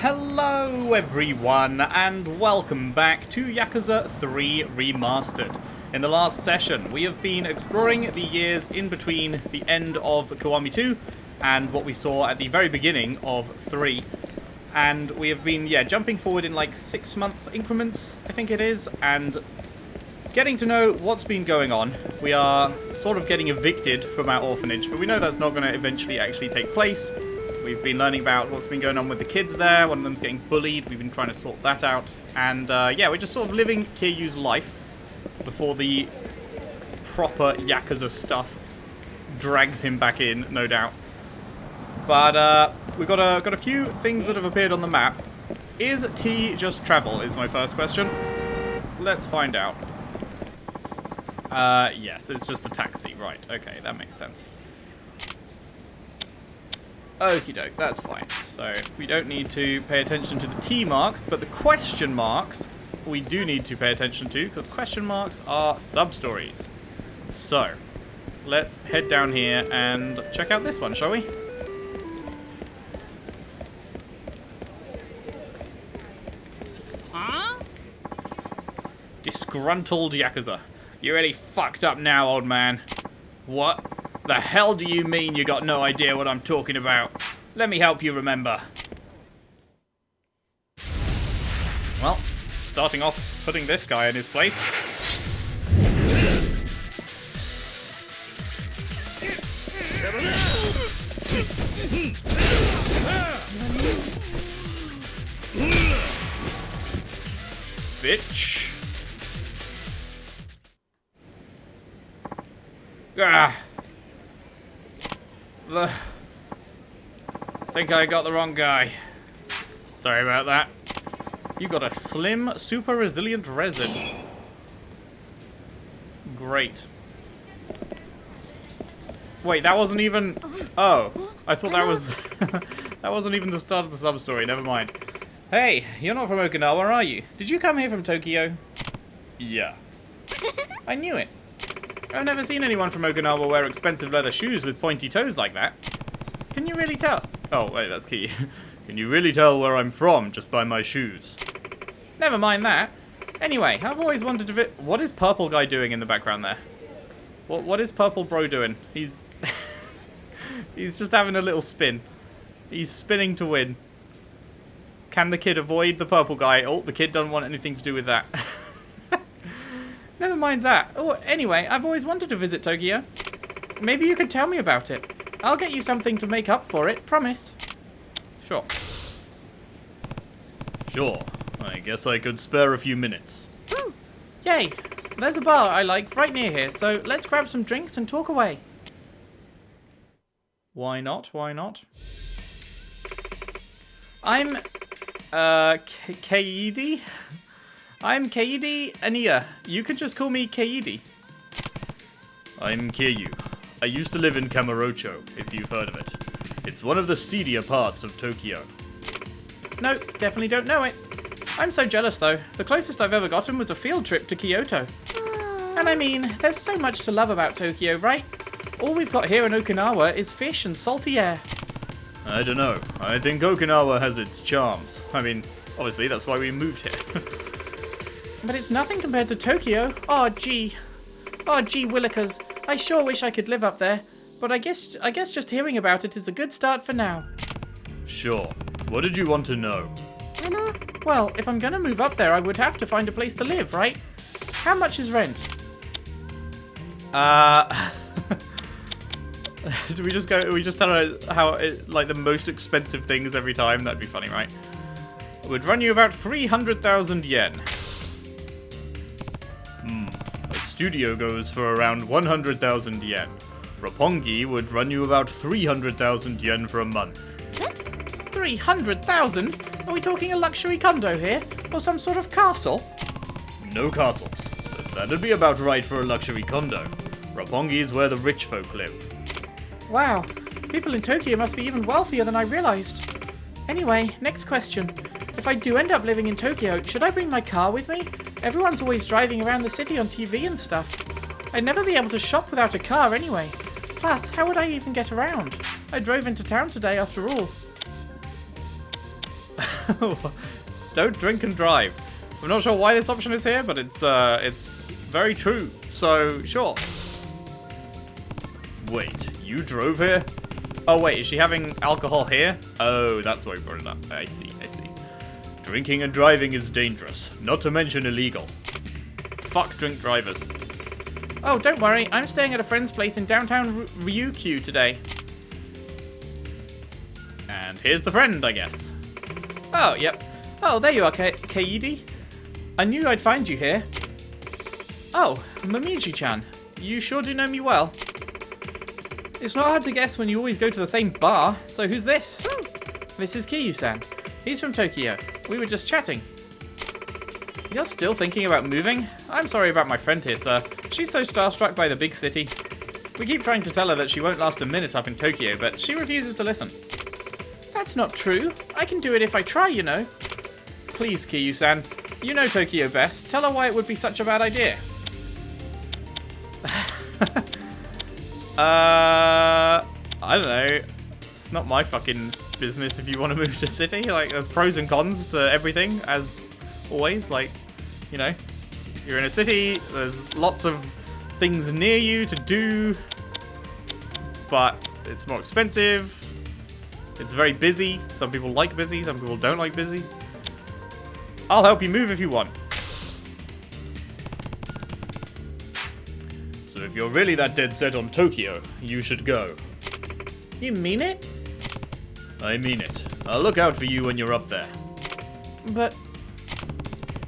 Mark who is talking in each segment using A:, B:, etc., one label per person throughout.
A: Hello everyone, and welcome back to Yakuza 3 Remastered. In the last session, we have been exploring the years in between the end of Kiwami 2 and what we saw at the very beginning of 3. And we have been, jumping forward in like 6-month increments, I think it is, and getting to know what's been going on. We are sort of getting evicted from our orphanage, but we know that's not going to eventually actually take place. We've been learning about what's been going on with the kids there. One of them's getting bullied. We've been trying to sort that out. And, we're just sort of living Kiryu's life before the proper Yakuza stuff drags him back in, no doubt. But, we've got a few things that have appeared on the map. Is T just travel, is my first question. Let's find out. Yes, it's just a taxi. Right, okay, that makes sense. Okie doke, that's fine. So, we don't need to pay attention to the T marks, but the question marks we do need to pay attention to, because question marks are substories. So, let's head down here and check out this one, shall we?
B: Huh?
A: Disgruntled Yakuza. You're really fucked up now, old man. What? The hell do you mean you got no idea what I'm talking about? Let me help you remember. Well, starting off putting this guy in his place. Bitch. Ah. I think I got the wrong guy. Sorry about that. You got a slim, super resilient resin. Great. Wait, that wasn't even... Oh, I thought that was... that wasn't even the start of the sub-story, never mind. Hey, you're not from Okinawa, are you? Did you come here from Tokyo? Yeah. I knew it. I've never seen anyone from Okinawa wear expensive leather shoes with pointy toes like that. Can you really tell? Oh, wait, that's key. Can you really tell where I'm from just by my shoes? Never mind that. Anyway, I've always wanted to what is Purple Guy doing in the background there? What is Purple Bro doing? He's... he's just having a little spin. He's spinning to win. Can the kid avoid the Purple Guy? Oh, the kid doesn't want anything to do with that. Never mind that. Oh, anyway, I've always wanted to visit Tokyo. Maybe you could tell me about it. I'll get you something to make up for it, promise. Sure. Sure. I guess I could spare a few minutes.
B: Ooh.
A: Yay! There's a bar I like right near here, so let's grab some drinks and talk away. Why not? Why not? I'm, Kaidi? I'm Kaidi Ania. You can just call me Kaidi. I'm Kiryu. I used to live in Kamurocho, if you've heard of it. It's one of the seedier parts of Tokyo. No, definitely don't know it. I'm so jealous though. The closest I've ever gotten was a field trip to Kyoto. And I mean, there's so much to love about Tokyo, right? All we've got here in Okinawa is fish and salty air. I don't know. I think Okinawa has its charms. I mean, obviously that's why we moved here. But it's nothing compared to Tokyo. Oh gee willikers. I sure wish I could live up there. But I guess just hearing about it is a good start for now. Sure. What did you want to know? Well, if I'm gonna move up there, I would have to find a place to live, right? How much is rent? Do we just tell her how like the most expensive things every time? That'd be funny, right? It would run you about 300,000 yen. A studio goes for around 100,000 yen. Roppongi would run you about 300,000 yen for a month. 300,000? Are we talking a luxury condo here? Or some sort of castle? No castles. But that'd be about right for a luxury condo. Roppongi is where the rich folk live. Wow. People in Tokyo must be even wealthier than I realized. Anyway, next question. If I do end up living in Tokyo, should I bring my car with me? Everyone's always driving around the city on TV and stuff. I'd never be able to shop without a car anyway. Plus, how would I even get around? I drove into town today after all. Don't drink and drive. I'm not sure why this option is here, but it's very true. So, sure. Wait, you drove here? Oh, wait, is she having alcohol here? Oh, that's why we brought it up. I see, I see. Drinking and driving is dangerous, not to mention illegal. Fuck drink drivers. Oh, don't worry, I'm staying at a friend's place in downtown Ryukyu today. And here's the friend, I guess. Oh, yep. Oh, there you are, Kaidi. I knew I'd find you here. Oh, Momiji-chan. You sure do know me well. It's not hard to guess when you always go to the same bar, so who's this? This is Kiryu-san. He's from Tokyo. We were just chatting. You're still thinking about moving? I'm sorry about my friend here, sir. She's so starstruck by the big city. We keep trying to tell her that she won't last a minute up in Tokyo, but she refuses to listen. That's not true. I can do it if I try, you know. Please, Kiryu-san. You know Tokyo best. Tell her why it would be such a bad idea. I don't know. It's not my fucking business if you want to move to a city. Like, there's pros and cons to everything, as always. Like, you know, you're in a city, there's lots of things near you to do, but it's more expensive. It's very busy. Some people like busy, some people don't like busy. I'll help you move if you want. So if you're really that dead set on Tokyo, you should go. You mean it? I mean it. I'll look out for you when you're up there. But...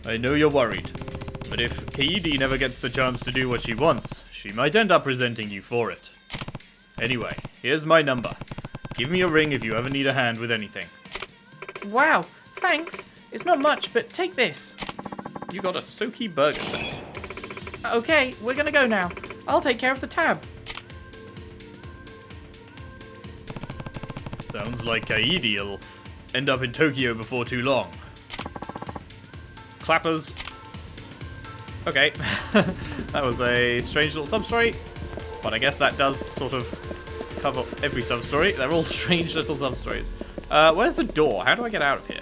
A: I know you're worried, but if Kaidi never gets the chance to do what she wants, she might end up resenting you for it. Anyway, here's my number. Give me a ring if you ever need a hand with anything. Wow, thanks. It's not much, but take this. You got a Soki burger set. Okay, we're gonna go now. I'll take care of the tab. Sounds like Kaidi'll end up in Tokyo before too long. Clappers. Okay, that was a strange little sub-story, but I guess that does sort of cover every sub-story. They're all strange little sub-stories. Where's the door? How do I get out of here?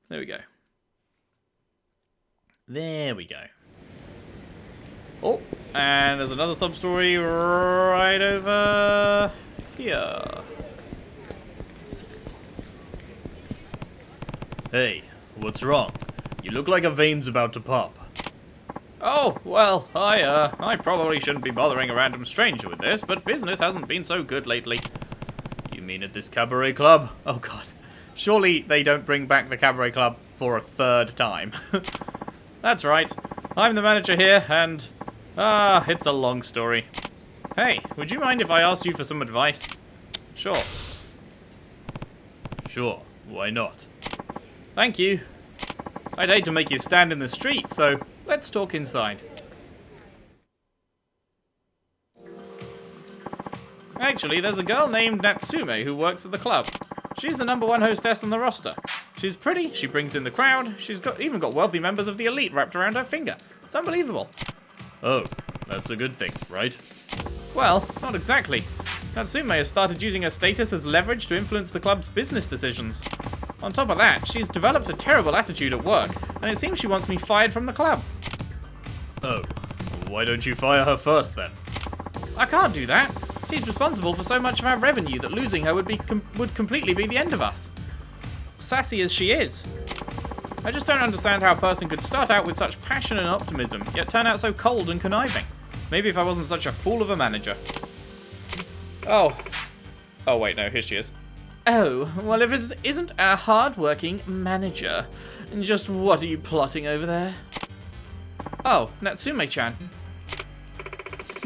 A: There we go. There we go. Oh, and there's another sub-story right over here. Hey, what's wrong? You look like a vein's about to pop. Oh, well, I probably shouldn't be bothering a random stranger with this, but business hasn't been so good lately. You mean at this cabaret club? Oh god. Surely they don't bring back the cabaret club for a third time. That's right. I'm the manager here, and... it's a long story. Hey, would you mind if I asked you for some advice? Sure. Sure, why not? Thank you. I'd hate to make you stand in the street, so let's talk inside. Actually, there's a girl named Natsume who works at the club. She's the #1 hostess on the roster. She's pretty, she brings in the crowd, she's even got wealthy members of the elite wrapped around her finger. It's unbelievable. Oh, that's a good thing, right? Well, not exactly. Natsume has started using her status as leverage to influence the club's business decisions. On top of that, she's developed a terrible attitude at work, and it seems she wants me fired from the club. Oh, why don't you fire her first then? I can't do that. She's responsible for so much of our revenue that losing her would completely be the end of us. Sassy as she is. I just don't understand how a person could start out with such passion and optimism, yet turn out so cold and conniving. Maybe if I wasn't such a fool of a manager. Oh wait, no, here she is. Oh, well if it isn't our hard-working manager, just what are you plotting over there? Oh, Natsume-chan.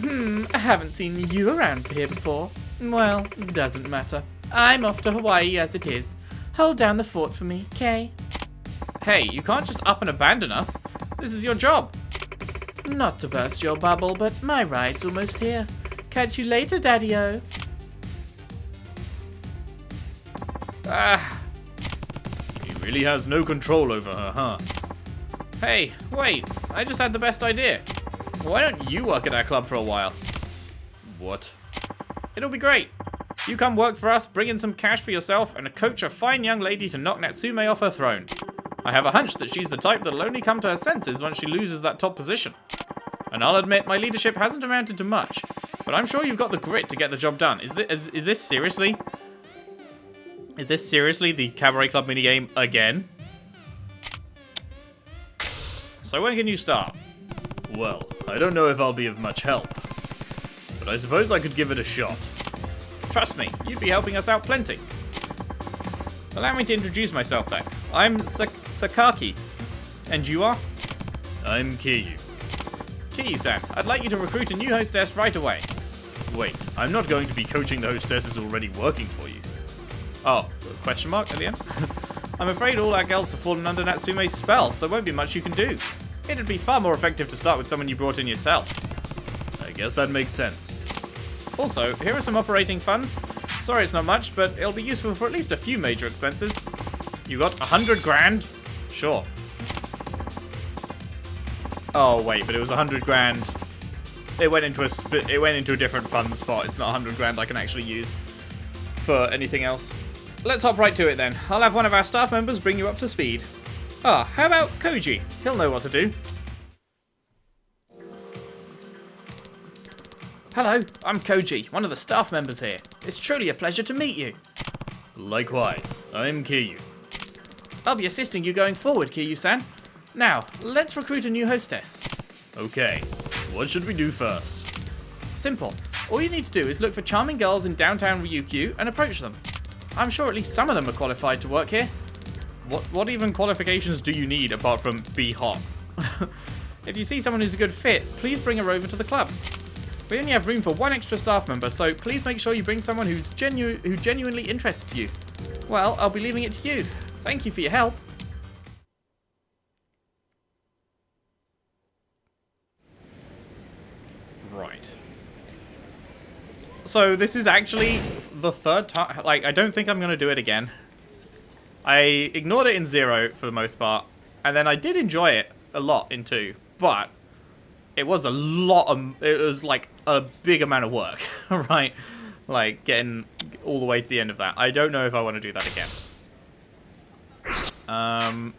A: I haven't seen you around here before. Well, doesn't matter. I'm off to Hawaii as it is. Hold down the fort for me, Kay. Hey, you can't just up and abandon us. This is your job. Not to burst your bubble, but my ride's almost here. Catch you later, Daddy-O. He really has no control over her, huh? Hey, wait, I just had the best idea. Why don't you work at our club for a while? What? It'll be great. You come work for us, bring in some cash for yourself, and coach a fine young lady to knock Natsume off her throne. I have a hunch that she's the type that'll only come to her senses once she loses that top position. And I'll admit, my leadership hasn't amounted to much, but I'm sure you've got the grit to get the job done. Is this seriously? Is this seriously the Cabaret Club minigame again? So when can you start? Well, I don't know if I'll be of much help, but I suppose I could give it a shot. Trust me, you'd be helping us out plenty. Allow me to introduce myself then. I'm Sakaki. And you are? I'm Kiryu. Kiryu-san, I'd like you to recruit a new hostess right away. Wait, I'm not going to be coaching the hostesses already working for you. Oh, question mark at the end? I'm afraid all our girls have fallen under Natsume's spell, so there won't be much you can do. It'd be far more effective to start with someone you brought in yourself. I guess that makes sense. Also, here are some operating funds. Sorry it's not much, but it'll be useful for at least a few major expenses. You got 100 grand? Sure. Oh wait, but it was 100 grand. It went into a different fund spot. It's not 100 grand I can actually use for anything else. Let's hop right to it then. I'll have one of our staff members bring you up to speed. Ah, how about Koji? He'll know what to do. Hello, I'm Koji, one of the staff members here. It's truly a pleasure to meet you. Likewise, I'm Kiryu. I'll be assisting you going forward, Kiryu-san. Now, let's recruit a new hostess. Okay, what should we do first? Simple. All you need to do is look for charming girls in downtown Ryukyu and approach them. I'm sure at least some of them are qualified to work here. What even qualifications do you need apart from be hot? If you see someone who's a good fit, please bring her over to the club. We only have room for one extra staff member, so please make sure you bring someone who genuinely interests you. Well, I'll be leaving it to you. Thank you for your help. Right. So this is actually the third time. Like, I don't think I'm going to do it again. I ignored it in 0 for the most part, and then I did enjoy it a lot in 2, but it was it was like a big amount of work, right? Like getting all the way to the end of that. I don't know if I want to do that again. Now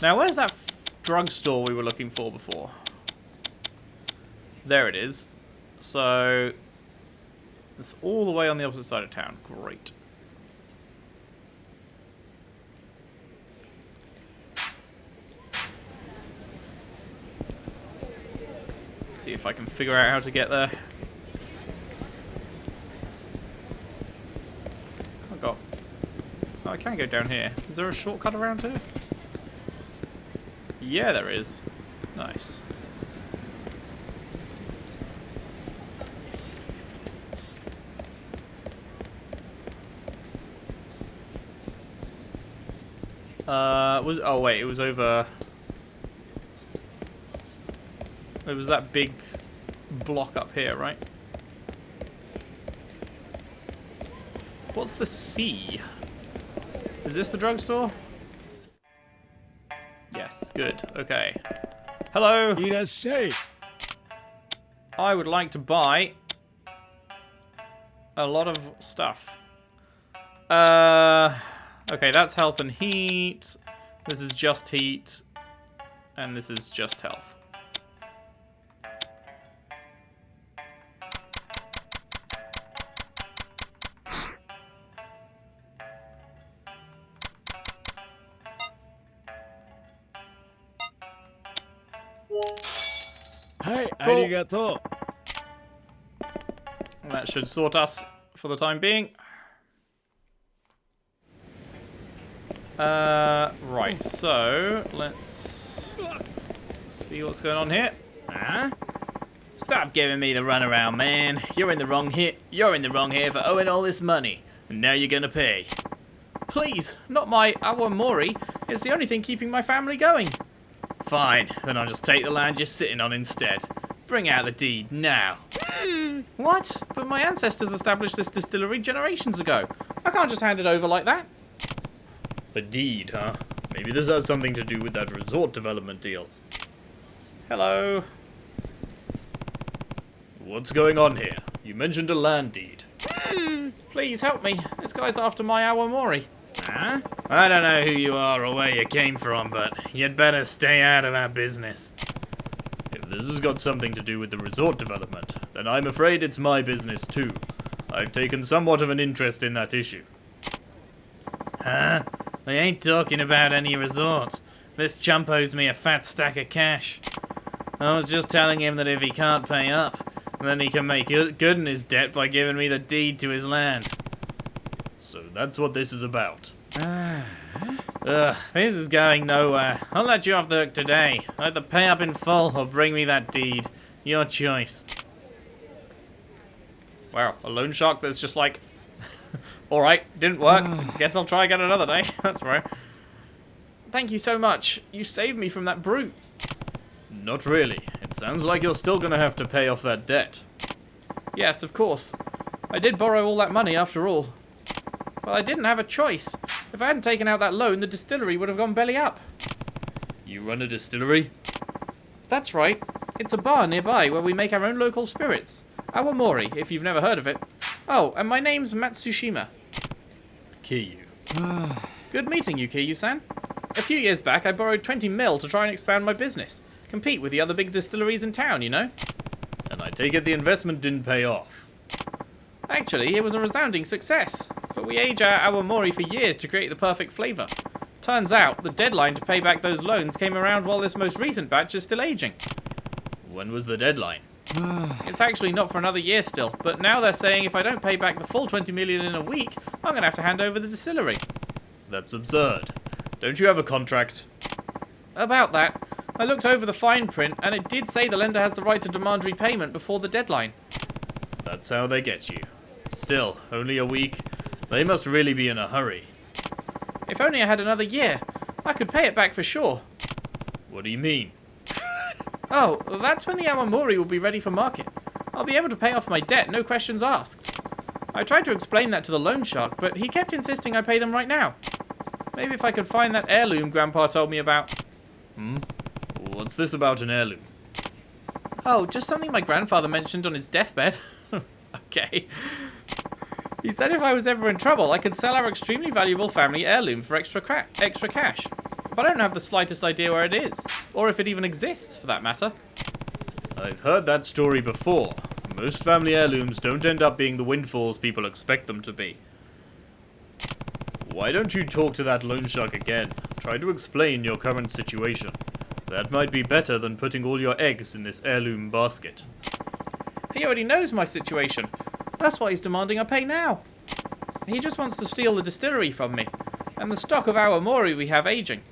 A: where's that drugstore we were looking for before? There it is. So it's all the way on the opposite side of town. Great. See if I can figure out how to get there. Oh, I can go down here. Is there a shortcut around here? Yeah, there is. Nice. Oh wait, it was over. It was that big block up here, right? What's the C? Is this the drugstore? Yes, good. Okay. Hello. I would like to buy a lot of stuff. Okay, that's health and heat. This is just heat. And this is just health.
B: Hi,
A: cool.
B: arigato.
A: That should sort us for the time being. Right, so let's see what's going on here.
B: Huh?
A: Stop giving me the runaround, man. You're in the wrong here for owing all this money, and now you're gonna pay. Please, not my awamori. It's the only thing keeping my family going. Fine, then I'll just take the land you're sitting on instead. Bring out the deed now. What? But my ancestors established this distillery generations ago. I can't just hand it over like that. A deed, huh? Maybe this has something to do with that resort development deal. Hello. What's going on here? You mentioned a land deed. Please help me. This guy's after my awamori.
B: Huh? I don't know who you are or where you came from, but you'd better stay out of our business.
A: If this has got something to do with the resort development, then I'm afraid it's my business too. I've taken somewhat of an interest in that issue.
B: Huh? I ain't talking about any resort. This chump owes me a fat stack of cash. I was just telling him that if he can't pay up, then he can make good in his debt by giving me the deed to his land.
A: So that's what this is about.
B: This is going nowhere. I'll let you off the hook today. Either pay up in full or bring me that deed. Your choice.
A: Wow, a loan shark that's just like... Alright, didn't work. Guess I'll try again another day. That's right. Thank you so much. You saved me from that brute. Not really. It sounds like you're still going to have to pay off that debt. Yes, of course. I did borrow all that money after all. But I didn't have a choice. If I hadn't taken out that loan, the distillery would have gone belly up. You run a distillery? That's right. It's a bar nearby where we make our own local spirits. Awamori, if you've never heard of it. Oh, and my name's Matsushima. Kiyu. Good meeting you, Kiyu-san. A few years back, I borrowed 20 mil to try and expand my business. Compete with the other big distilleries in town, you know? And I take it the investment didn't pay off. Actually, it was a resounding success. But we age our awamori for years to create the perfect flavour. Turns out, the deadline to pay back those loans came around while this most recent batch is still aging. When was the deadline? It's actually not for another year still, but now they're saying if I don't pay back the full 20 million in a week, I'm going to have to hand over the distillery. That's absurd. Don't you have a contract? About that, I looked over the fine print, and it did say the lender has the right to demand repayment before the deadline. That's how they get you. Still, only a week. They must really be in a hurry. If only I had another year. I could pay it back for sure. What do you mean? Oh, that's when the awamori will be ready for market. I'll be able to pay off my debt, no questions asked. I tried to explain that to the loan shark, but he kept insisting I pay them right now. Maybe if I could find that heirloom Grandpa told me about. What's this about an heirloom? Oh, just something my grandfather mentioned on his deathbed. Okay. He said if I was ever in trouble, I could sell our extremely valuable family heirloom for extra cash. But I don't have the slightest idea where it is, or if it even exists, for that matter. I've heard that story before. Most family heirlooms don't end up being the windfalls people expect them to be. Why don't you talk to that loan shark again? Try to explain your current situation. That might be better than putting all your eggs in this heirloom basket. He already knows my situation. That's why he's demanding I pay now. He just wants to steal the distillery from me, and the stock of awamori we have aging.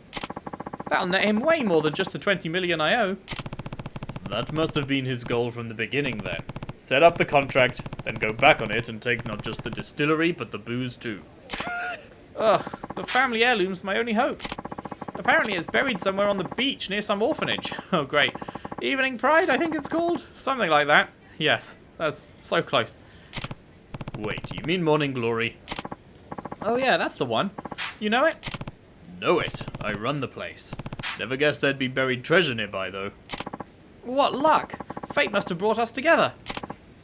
A: That'll net him way more than just the 20 million I owe. That must have been his goal from the beginning then. Set up the contract, then go back on it and take not just the distillery, but the booze too. Ugh, the family heirloom's my only hope. Apparently it's buried somewhere on the beach near some orphanage. Oh great. Evening Pride, I think it's called? Something like that. Yes, that's so close. Wait, you mean Morning Glory? Oh yeah, that's the one. You know it? Know it. I run the place. Never guessed there'd be buried treasure nearby, though. What luck! Fate must have brought us together.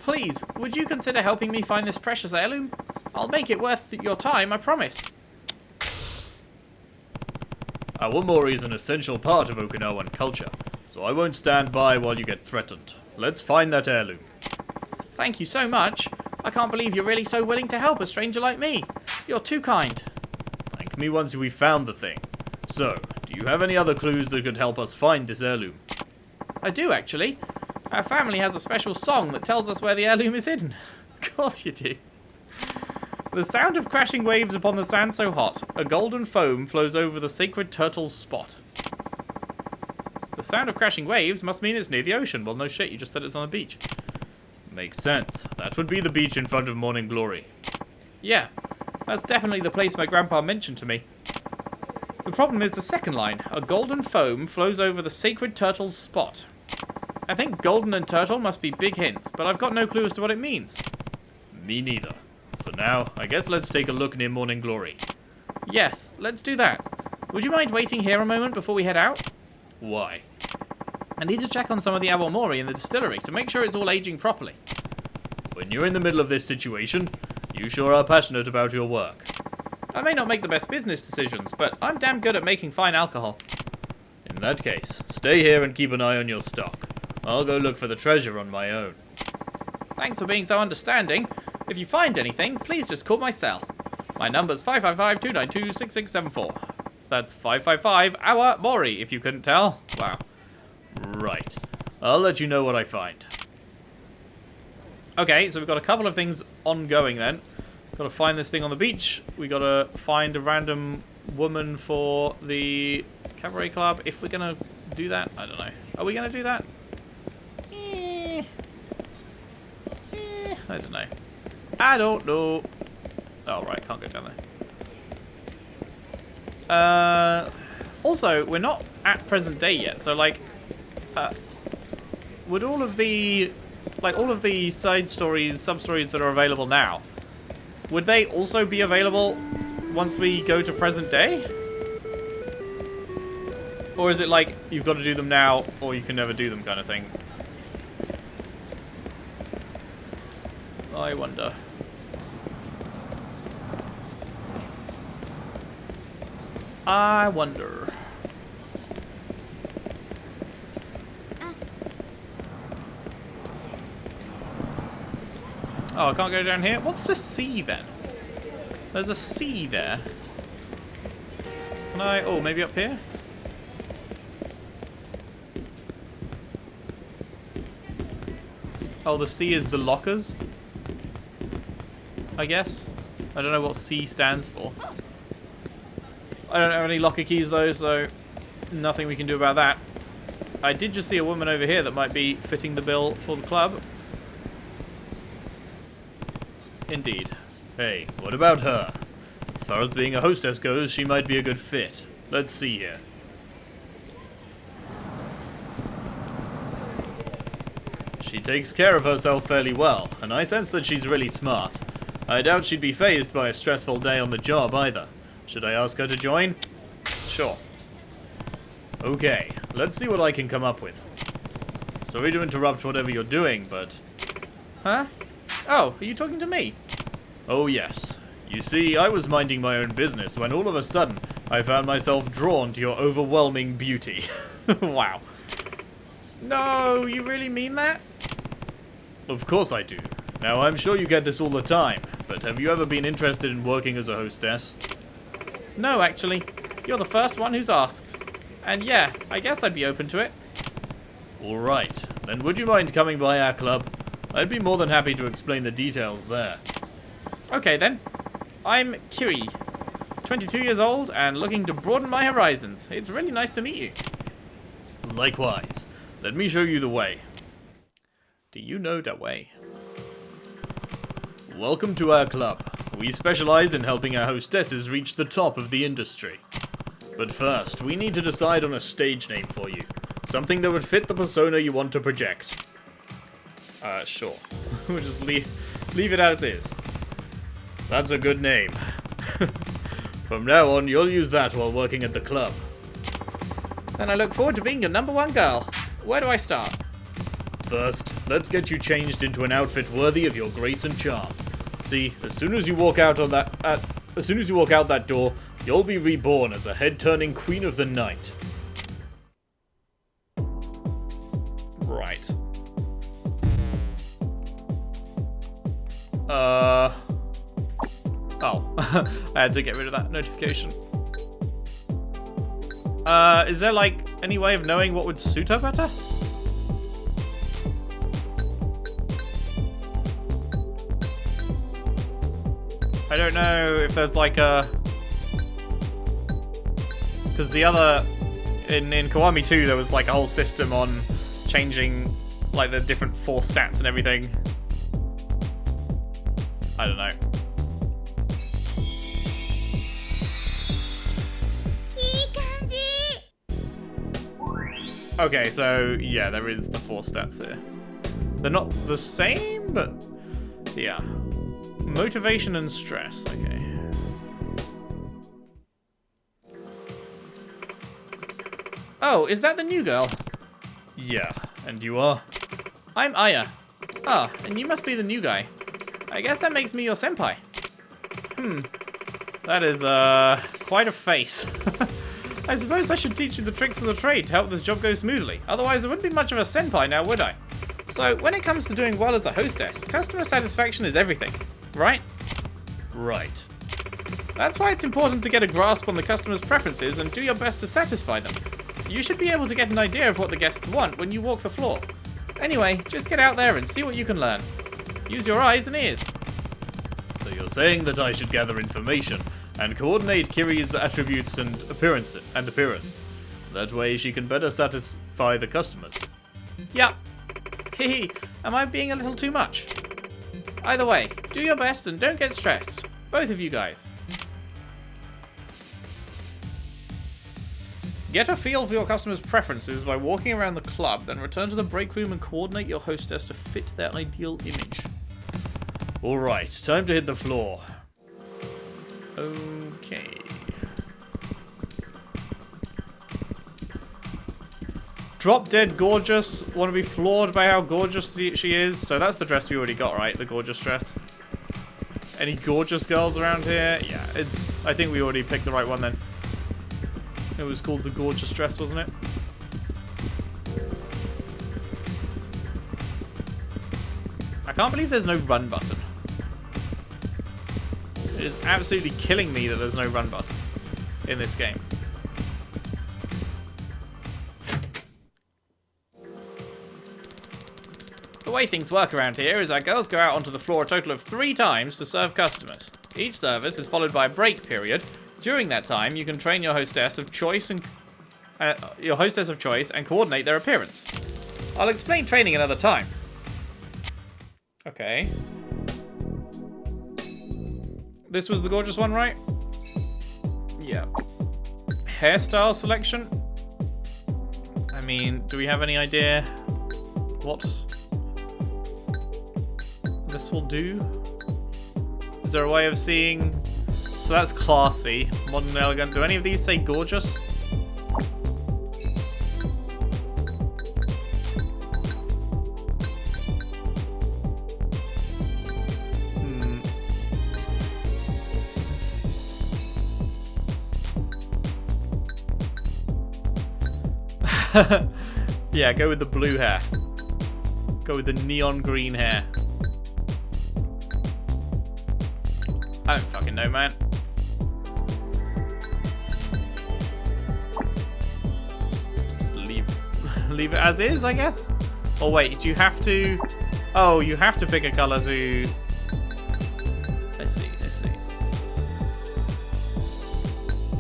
A: Please, would you consider helping me find this precious heirloom? I'll make it worth your time, I promise. Awamori is an essential part of Okinawan culture, so I won't stand by while you get threatened. Let's find that heirloom. Thank you so much. I can't believe you're really so willing to help a stranger like me. You're too kind. Thank me once we've found the thing. So, do you have any other clues that could help us find this heirloom? I do, actually. Our family has a special song that tells us where the heirloom is hidden. Of course you do. The sound of crashing waves upon the sand so hot, a golden foam flows over the sacred turtle's spot. The sound of crashing waves must mean it's near the ocean. Well, no shit, you just said it's on a beach. Makes sense. That would be the beach in front of Morning Glory. Yeah, that's definitely the place my grandpa mentioned to me. The problem is the second line. A golden foam flows over the sacred turtle's spot. I think golden and turtle must be big hints, but I've got no clue as to what it means. Me neither. For now, I guess let's take a look near Morning Glory. Yes, let's do that. Would you mind waiting here a moment before we head out? Why? I need to check on some of the awamori in the distillery to make sure it's all aging properly. When When you're in the middle of this situation, you sure are passionate about your work.
B: I may not make the best business decisions, but I'm damn good at making fine alcohol.
A: In that case, stay here and keep an eye on your stock. I'll go look for the treasure on my own.
B: Thanks for being so understanding. If you find anything, please just call my cell. My number's 555-292-6674. That's 555 our Mori, if you couldn't tell. Wow.
A: Right. I'll let you know what I find.
B: Okay, so we've got a couple of things ongoing then. Got to find this thing on the beach. We got to find a random woman for the cabaret club. If we're going to do that, I don't know. Are we going to do that? I don't know. I don't know. Oh, right, can't go down there. Also, we're not at present day yet, so, like, would all of the side stories, sub-stories that are available now, would they also be available once we go to present day? Or is it like, you've got to do them now, or you can never do them kind of thing? I wonder. I wonder. Oh, I can't go down here? What's the sea then? There's a sea there. Can I... Oh, maybe up here? Oh, the sea is the lockers? I guess. I don't know what C stands for. I don't have any locker keys though, so nothing we can do about that. I did just see a woman over here that might be fitting the bill for the club. Indeed.
A: Hey, what about her? As far as being a hostess goes, she might be a good fit. Let's see here. She takes care of herself fairly well, and I sense that she's really smart. I doubt she'd be fazed by a stressful day on the job either. Should I ask her to join? Sure. Okay, let's see what I can come up with. Sorry to interrupt whatever you're doing, but...
B: Huh? Oh, are you talking to me?
A: Oh yes. You see, I was minding my own business when all of a sudden I found myself drawn to your overwhelming beauty.
B: Wow. No, you really mean that?
A: Of course I do. Now, I'm sure you get this all the time, but have you ever been interested in working as a hostess?
B: No, actually. You're the first one who's asked. And yeah, I guess I'd be open to it.
A: Alright, then would you mind coming by our club? I'd be more than happy to explain the details there.
B: Okay then. I'm Kiri, 22 years old and looking to broaden my horizons. It's really nice to meet you.
A: Likewise. Let me show you the way.
B: Do you know the way?
A: Welcome to our club. We specialize in helping our hostesses reach the top of the industry. But first, we need to decide on a stage name for you. Something that would fit the persona you want to project.
B: Sure. We'll just leave it as it is.
A: That's a good name. From now on, you'll use that while working at the club.
B: Then I look forward to being your #1 girl. Where do I start?
A: First, let's get you changed into an outfit worthy of your grace and charm. See, as soon as you walk out that door, you'll be reborn as a head-turning queen of the night.
B: Right. Oh, I had to get rid of that notification. Is there like any way of knowing what would suit her better? I don't know if there's like a... Because the other... In Kiwami 2, there was like a whole system on changing like the different 4 stats and everything. I don't know. Okay, so yeah, there is the 4 stats here. They're not the same, but yeah. Motivation and stress, okay. Oh, is that the new girl?
A: Yeah, and you are?
B: I'm Aya. Ah, and you must be the new guy. I guess that makes me your senpai. That is, quite a face. I suppose I should teach you the tricks of the trade to help this job go smoothly. Otherwise, there wouldn't be much of a senpai now, would I? So, when it comes to doing well as a hostess, customer satisfaction is everything, right? Right. That's why it's important to get a grasp on the customer's preferences and do your best to satisfy them. You should be able to get an idea of what the guests want when you walk the floor. Anyway, just get out there and see what you can learn. Use your eyes and ears. So you're saying that I should gather information and coordinate Kiri's attributes and appearance. That way she can better satisfy the customers. Yep. Hehe, am I being a little too much? Either way, do your best and don't get stressed. Both of you guys. Get a feel for your customers' preferences by walking around the club, then return to the break room and coordinate your hostess to fit their ideal image. Alright, time to hit the floor. Okay. Drop dead gorgeous. Want to be floored by how gorgeous she is. So that's the dress we already got, right? The gorgeous dress. Any gorgeous girls around here? Yeah, I think we already picked the right one then. It was called the gorgeous dress, wasn't it? I can't believe there's no run button. It is absolutely killing me that there's no run button in this game. The way things work around here is our girls go out onto the floor a total of 3 times to serve customers. Each service is followed by a break period. During that time, you can train your hostess of choice and coordinate their appearance. I'll explain training another time. Okay. This was the gorgeous one, right? Yeah. Hairstyle selection? I mean, do we have any idea what this will do? Is there a way of seeing? So that's classy, modern, elegant. Do any of these say gorgeous? Yeah, go with the blue hair. Go with the neon green hair. I don't fucking know, man. Just leave it as is, I guess? Or wait, do you have to... Oh, you have to pick a colour to... Let's see.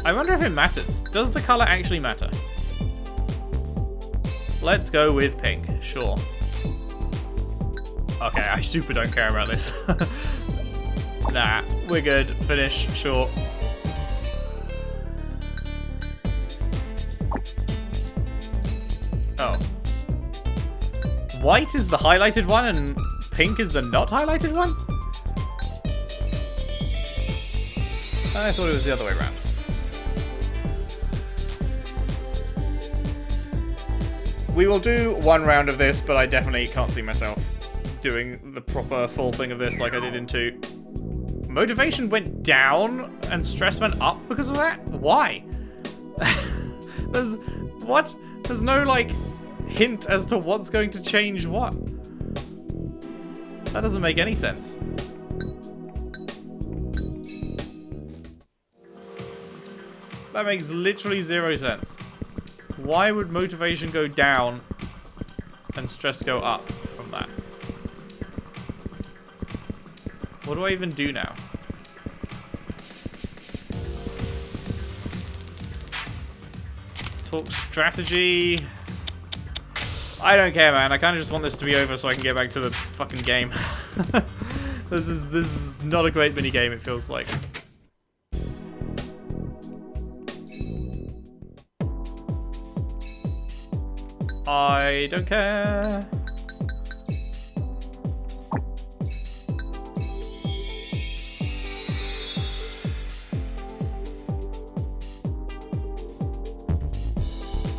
B: I wonder if it matters. Does the colour actually matter? Let's go with pink, sure. Okay, I super don't care about this. Nah, we're good. Finish, sure. Oh. White is the highlighted one and pink is the not highlighted one? I thought it was the other way around. We will do one round of this, but I definitely can't see myself doing the proper full thing of this like I did in 2. Motivation went down and stress went up because of that? Why? There's no, like, hint as to what's going to change what. That doesn't make any sense. That makes literally 0 sense. Why would motivation go down and stress go up from that? What do I even do now? Talk strategy. I don't care, man. I kind of just want this to be over so I can get back to the fucking game. This is not a great mini game, it feels like. I don't care.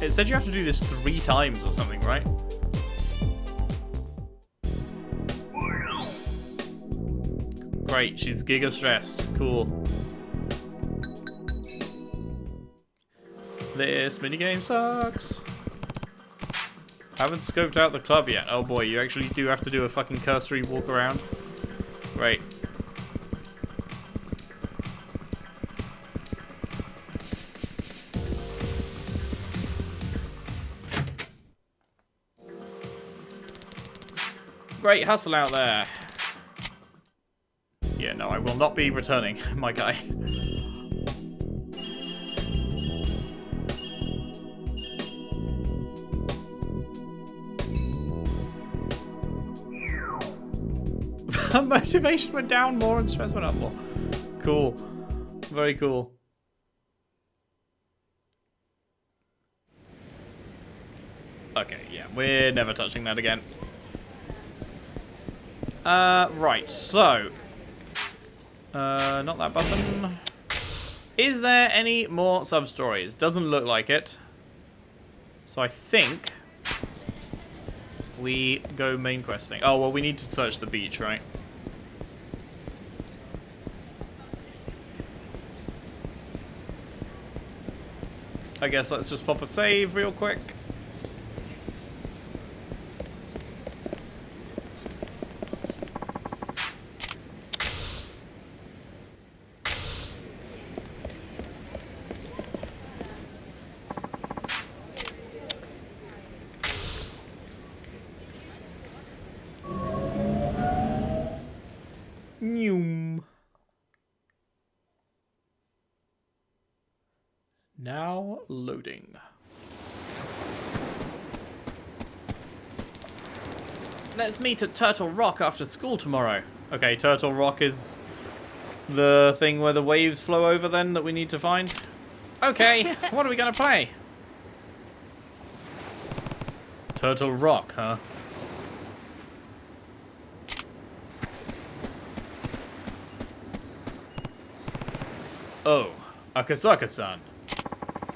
B: It said you have to do this 3 times or something, right?
A: Great, she's giga stressed. Cool. This minigame sucks. Haven't scoped out the club yet. Oh boy, you actually do have to do a fucking cursory walk around. Great. Great hustle out there. Yeah, no, I will not be returning, my guy. Motivation went down more and stress went up more. Cool. Very cool. Okay, yeah, we're never touching that again. Right, so. Not that button. Is there any more sub-stories? Doesn't look like it. So I think we go main questing. Oh, well, we need to search the beach, right? I guess let's just pop a save real quick. Now loading. Let's meet at Turtle Rock after school tomorrow. Okay, Turtle Rock is the thing where the waves flow over then that we need to find. Okay, what are we gonna play? Turtle Rock, huh? Oh, Akasaka-san.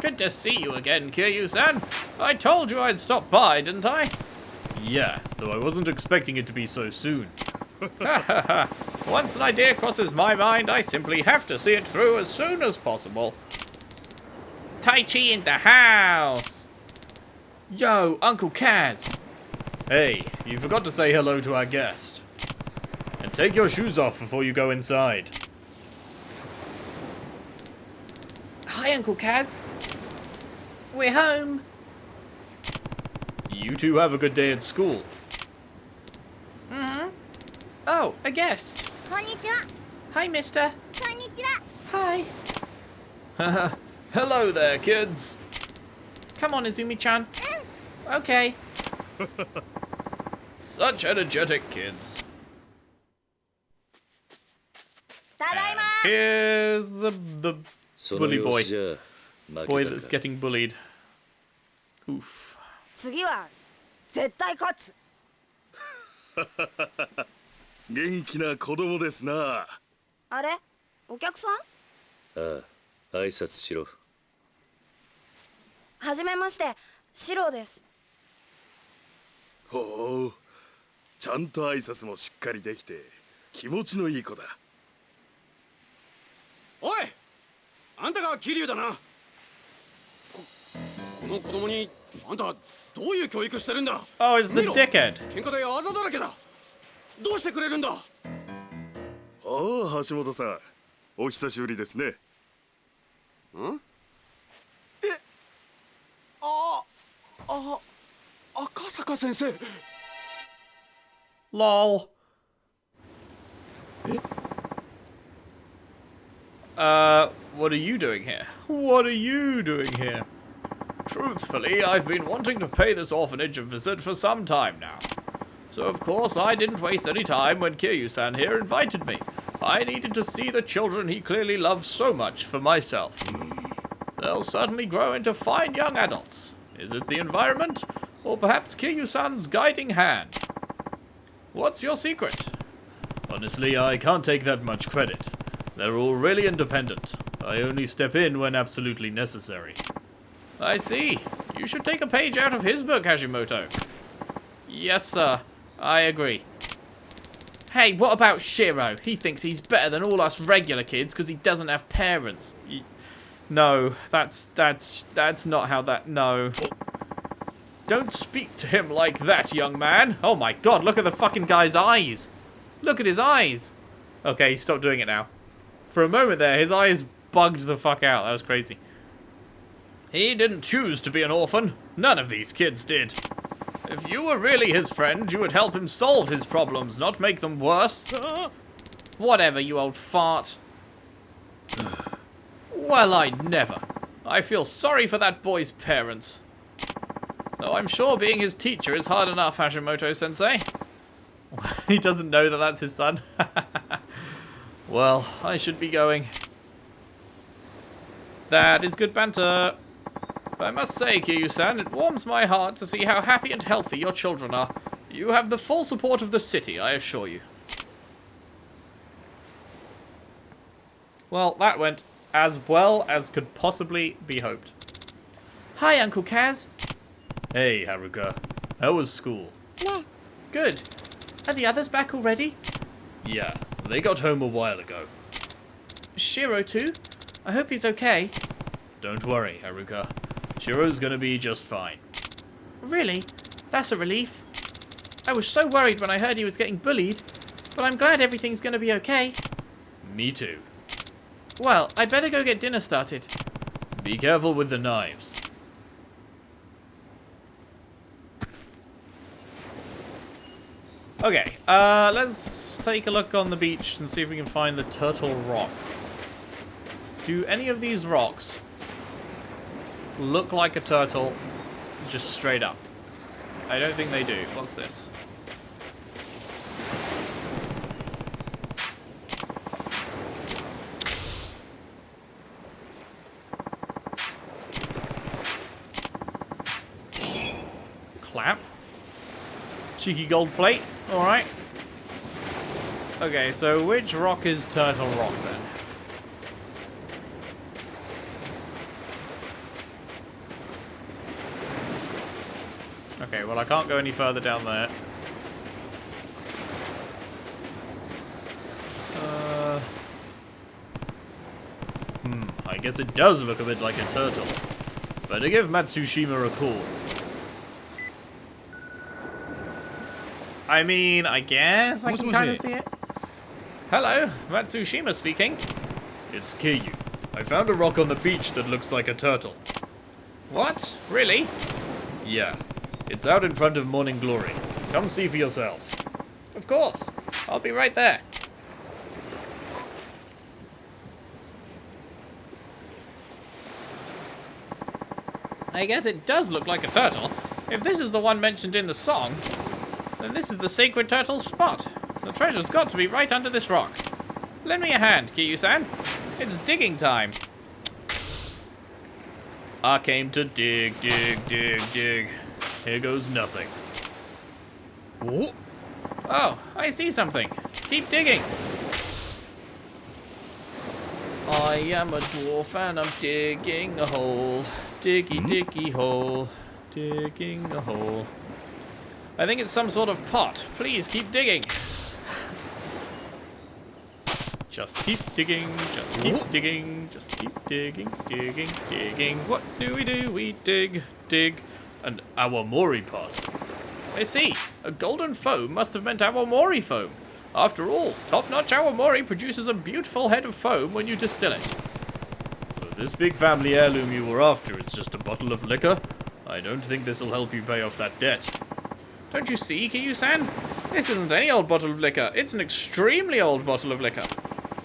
A: Good to see you again, Kiryu-san. I told you I'd stop by, didn't I? Yeah, though I wasn't expecting it to be so soon. Once an idea crosses my mind, I simply have to see it through as soon as possible. Tai Chi in the house! Yo, Uncle Kaz! Hey, you forgot to say hello to our guest. And take your shoes off before you go inside. Hi, Uncle Kaz. We're home. You two have a good day at school. Mm-hmm. Oh, a guest. Konnichiwa. Hi, mister. Konnichiwa. Hi. Hello there, kids. Come on, Izumi-chan. Okay. Such energetic kids. And here's the bully boy. Boy that's getting bullied. Oof.
C: 次は絶対勝つ。
D: 元気な子供ですな。
C: あれ？お客さん？
D: ああ、挨拶しろ。
C: はじめまして、シロです。
D: ほう、ちゃんと挨拶もしっかりできて気持ちのいい子だ。
E: おい、あんたが桐生だな。この子供にあんたどういう教育してるんだ。
A: Oh, it's the dickhead.
E: 喧嘩であざだらけだ。どうしてくれるんだ。あ
D: あ、橋本さん、お久しぶりですね。
E: ん？赤坂先生。
A: Lol. What are you doing here? What are you doing here? Truthfully, I've been wanting to pay this orphanage a visit for some time now. So of course I didn't waste any time when Kiryu-san here invited me. I needed to see the children he clearly loves so much for myself. They'll certainly grow into fine young adults. Is it the environment? Or perhaps Kiryu-san's guiding hand? What's your secret? Honestly, I can't take that much credit. They're all really independent. I only step in when absolutely necessary. I see. You should take a page out of his book, Hashimoto. Yes, sir. I agree.
B: Hey, what about Shiro? He thinks he's better than all us regular kids because he doesn't have parents. No, that's not how that... No. Don't speak to him like that, young man. Oh my god, look at the fucking guy's eyes. Look at his eyes. Okay, stop doing it now. For a moment there, his eyes bugged the fuck out. That was crazy. He didn't choose to be an orphan. None of these kids did. If you were really his friend, you would help him solve his problems, not make them worse. Whatever, you old fart. Well, I'd never. I feel sorry for that boy's parents. Though I'm sure being his teacher is hard enough, Hashimoto-sensei. He doesn't know that that's his son. Well, I should be going. That is good banter. I must say, Kiryu-san, it warms my heart to see how happy and healthy your children are. You have the full support of the city, I assure you. Well, that went as well as could possibly be hoped. Hi, Uncle Kaz.
A: Hey, Haruka. How was school?
B: Yeah. Good. Are the others back already?
A: Yeah, they got home a while ago.
B: Shiro too? I hope he's okay.
A: Don't worry, Haruka. Shiro's gonna be just fine.
B: Really? That's a relief. I was so worried when I heard he was getting bullied, but I'm glad everything's gonna be okay.
A: Me too.
B: Well, I better go get dinner started.
A: Be careful with the knives. Okay, let's take a look on the beach and see if we can find the Turtle Rock. Do any of these rocks look like a turtle just straight up? I don't think they do. What's this? Clamp. Cheeky gold plate. Alright. Okay, so which rock is Turtle Rock then? Okay, well I can't go any further down there. I guess it does look a bit like a turtle. Better give Matsushima a call. I mean, I guess I can kind of see it. Hello, Matsushima speaking. It's Kiryu. I found a rock on the beach that looks like a turtle. What? Really? Yeah. It's out in front of Morning Glory. Come see for yourself. Of course. I'll be right there. I guess it does look like a turtle. If this is the one mentioned in the song, then this is the sacred turtle's spot. The treasure's got to be right under this rock. Lend me a hand, Kiryu-san. It's digging time. I came to dig, dig, dig, dig. Here goes nothing. Ooh. Oh, I see something. Keep digging. I am a dwarf and I'm digging a hole. Diggy, diggy hole. Digging a hole. I think it's some sort of pot. Please keep digging. Just keep digging, just keep digging, just keep digging, digging, digging. What do? We dig, dig. An awamori pot. I see. A golden foam must have meant awamori foam. After all, top-notch awamori produces a beautiful head of foam when you distill it. So this big family heirloom you were after is just a bottle of liquor? I don't think this'll help you pay off that debt. Don't you see, Kiryu-san? This isn't any old bottle of liquor. It's an extremely old bottle of liquor.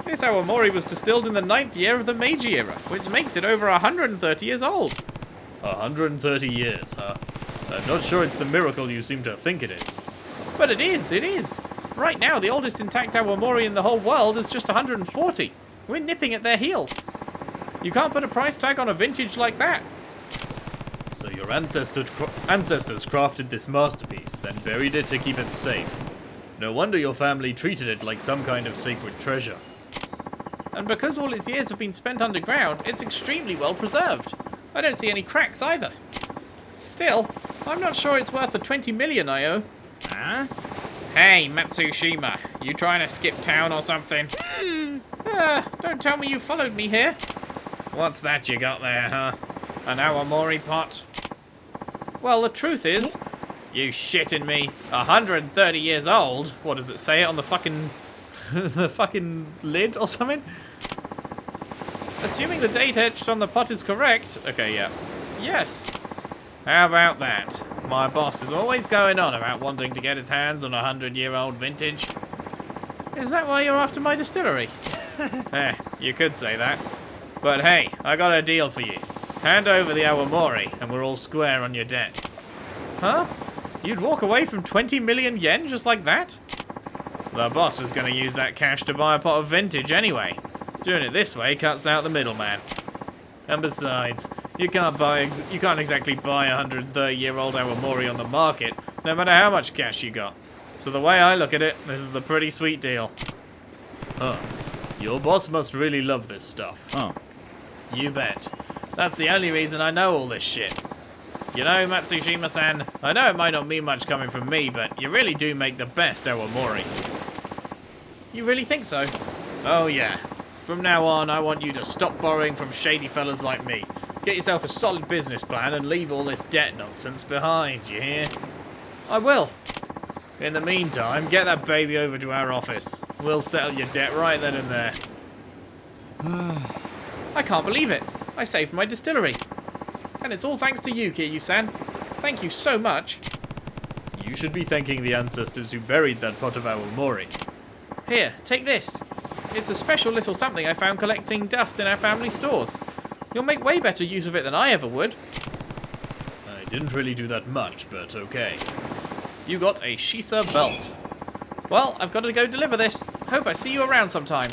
A: This awamori was distilled in the 9th year of the Meiji era, which makes it over 130 years old. 130 years, huh? I'm not sure it's the miracle you seem to think it is. But it is, it is. Right now, the oldest intact awamori in the whole world is just 140. We're nipping at their heels. You can't put a price tag on a vintage like that. So your ancestors crafted this masterpiece, then buried it to keep it safe. No wonder your family treated it like some kind of sacred treasure. And because all its years have been spent underground, it's extremely well preserved. I don't see any cracks either. Still, I'm not sure it's worth the 20 million I owe. Huh? Hey, Matsushima.
B: You trying to skip town or something? Don't tell me you followed me here. What's that you got there, huh? An awamori pot? Well, the truth is, you shitting me. 130 years old? What does it say on the fucking... the fucking lid or something? Assuming the date etched on the pot is correct. Okay, yeah. Yes. How about that? My boss is always going on about wanting to get his hands on 100-year-old vintage. Is that why you're after my distillery? You could say that. But hey, I got a deal for you. Hand over the awamori, and we're all square on your debt. Huh? You'd walk away from 20 million yen just like that? The boss was going to use that cash to buy a pot of vintage anyway. Doing it this way cuts out the middleman. And besides, you can't exactly buy a 130-year-old awamori on the market, no matter how much cash you got. So the way I look at it, this is a pretty sweet deal. Huh. Your boss must really love this stuff. Huh. You bet. That's the only reason I know all this shit. You know, Matsushima-san, I know it might not mean much coming from me, but you really do make the best awamori. You really think so? Oh yeah. From now on, I want you to stop borrowing from shady fellas like me. Get yourself a solid business plan and leave all this debt nonsense behind, you hear? I will. In the meantime, get that baby over to our office. We'll settle your debt right then and there. I can't believe it. I saved my distillery. And it's all thanks to you, Kiryu-san. Thank you so much. You should be thanking the ancestors who buried that pot of awamori. Here, take this. It's a special little something I found collecting dust in our family stores. You'll make way better use of it than I ever would. I didn't really do that much, but okay. You got a Shisa belt. Well, I've got to go deliver this. Hope I see you around sometime.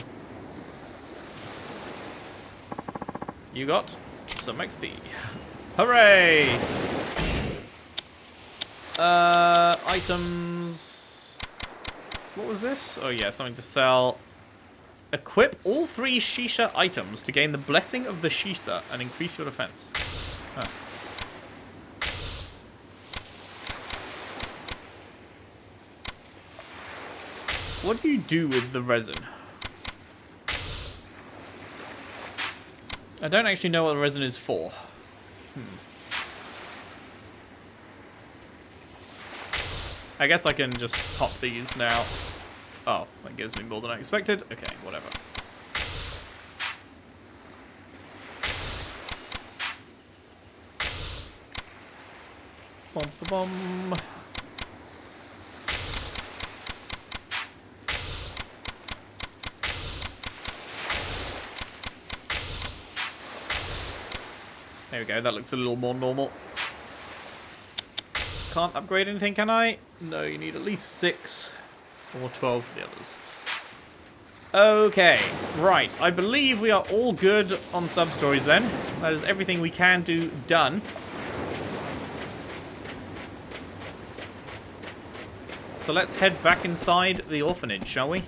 B: You got some XP. Hooray! Items... What was this? Oh yeah, something to sell. Equip all 3 Shisha items to gain the blessing of the Shisa and increase your defense. Huh. What do you do with the resin? I don't actually know what the resin is for. I guess I can just pop these now. Oh, that gives me more than I expected. Okay, whatever. Bum-ba-bum. There we go, that looks a little more normal. Can't upgrade anything, can I? No, you need at least 6 or 12 for the others. Okay, right. I believe we are all good on substories then. That is everything we can do done. So let's head back inside the orphanage, shall we?